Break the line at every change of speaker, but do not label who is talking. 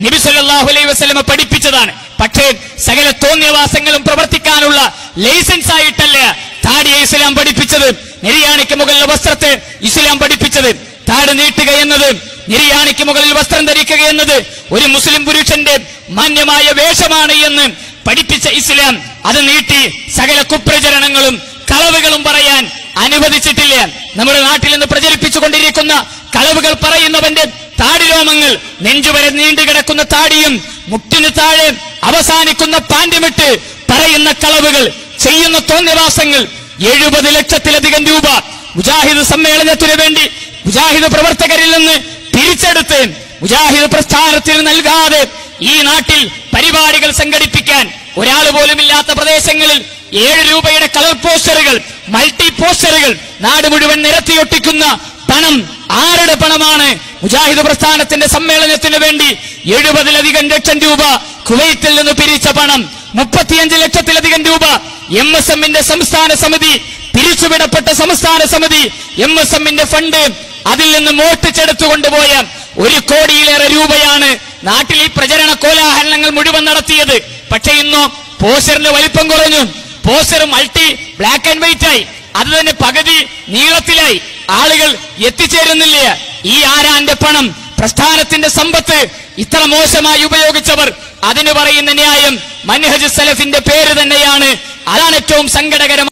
നബി സല്ലല്ലാഹു അലൈഹി വസല്ലമ പഠിപ്പിച്ചതാണ്. പക്ഷേ സകല തോന്നിയവാസങ്ങളും പ്രവർത്തിക്കാനുള്ള ലൈസൻസ് ആയിട്ടല്ല താടിയെ ഇസ്ലാം പഠിപ്പിച്ചത്. നിര്യാണിക്ക് മുകളിൽ വസ്ത്രത്തെ ഇസ്ലാം പഠിപ്പിച്ചത്. താടി നീട്ടുക എന്നത്, നിര്യാണിക്ക് മുകളിൽ വസ്ത്രം ധരിക്കുക എന്നത് ഒരു മുസ്ലിം പുരുഷന്റെ മാന്യമായ വേഷമാണ് എന്ന് പഠിപ്പിച്ച ഇസ്ലാം അത് നീട്ടി സകല കുപ്രചരണങ്ങളും കളവുകളും പറയാൻ അനുവദിച്ചിട്ടില്ല. നമ്മുടെ നാട്ടിൽ നിന്ന് പ്രചരിപ്പിച്ചുകൊണ്ടിരിക്കുന്ന കളവുകൾ പറയുന്നവന്റെ താടിരോമങ്ങൾ നെഞ്ചുവരെ നീണ്ടുകിടക്കുന്ന താടിയും മുട്ടിന് താഴെ അവസാനിക്കുന്ന പാൻറ്റുമിട്ട് പറയുന്ന കളവുകൾ, ചെയ്യുന്ന തോന്നിവാസങ്ങൾ 70 ലക്ഷത്തിലധികം രൂപ മുജാഹിദ് സമ്മേളനത്തിന് വേണ്ടി മുജാഹിദ് പ്രവർത്തകരിൽ നിന്ന് തിരിച്ചെടുത്ത് മുജാഹിദ് പ്രസ്ഥാനത്തിന് നൽകാതെ ഈ നാട്ടിൽ പരിപാടികൾ സംഘടിപ്പിക്കാൻ ഒരാൾ പോലും ഇല്ലാത്ത പ്രദേശങ്ങളിൽ 7 രൂപയുടെ കളർ പോസ്റ്ററുകൾ, മൾട്ടി പോസ്റ്ററുകൾ നാട് മുഴുവൻ നിരത്തിയൊട്ടിക്കുന്ന പണം ആരുടെ പണമാണ്? മുജാഹിദ് പ്രസ്ഥാനത്തിന്റെ സമ്മേളനത്തിന് വേണ്ടി 70 ലക്ഷം രൂപ കുവൈത്തിൽ നിന്ന് പിരിച്ച പണം, 35 ലക്ഷത്തിലധികം രൂപ MSMന്റെ സംസ്ഥാന സമിതി, പിരിച്ചുവിടപ്പെട്ട സംസ്ഥാന സമിതി MSMന്റെ ഫണ്ട്, അതിൽ നിന്ന് മോഷ്ടിച്ചെടുത്തു കൊണ്ടുപോയ 1 കോടിയിലേറെ രൂപയാണ് നാട്ടിൽ ഈ പ്രചരണ കോലാഹലങ്ങൾ മുഴുവൻ നടത്തിയത്. പക്ഷേ ഇന്നോ പോസ്റ്ററിന്റെ വലിപ്പം കുറഞ്ഞു. Poster multi black and white ആയി. അത് തന്നെ പകുതി നീളത്തിലായി. ആളുകൾ എത്തിച്ചേരുന്നില്ല. ഈ ആരാന്റെ പണം, പ്രസ്ഥാനത്തിന്റെ സമ്പത്ത് ഇത്ര മോശമായി ഉപയോഗിച്ചവർ, അതിന് പറയുന്ന ന്യായം മൻഹജ് സലഫിന്റെ പേര് തന്നെയാണ്. അതാണ് ഏറ്റവും സങ്കടകരം.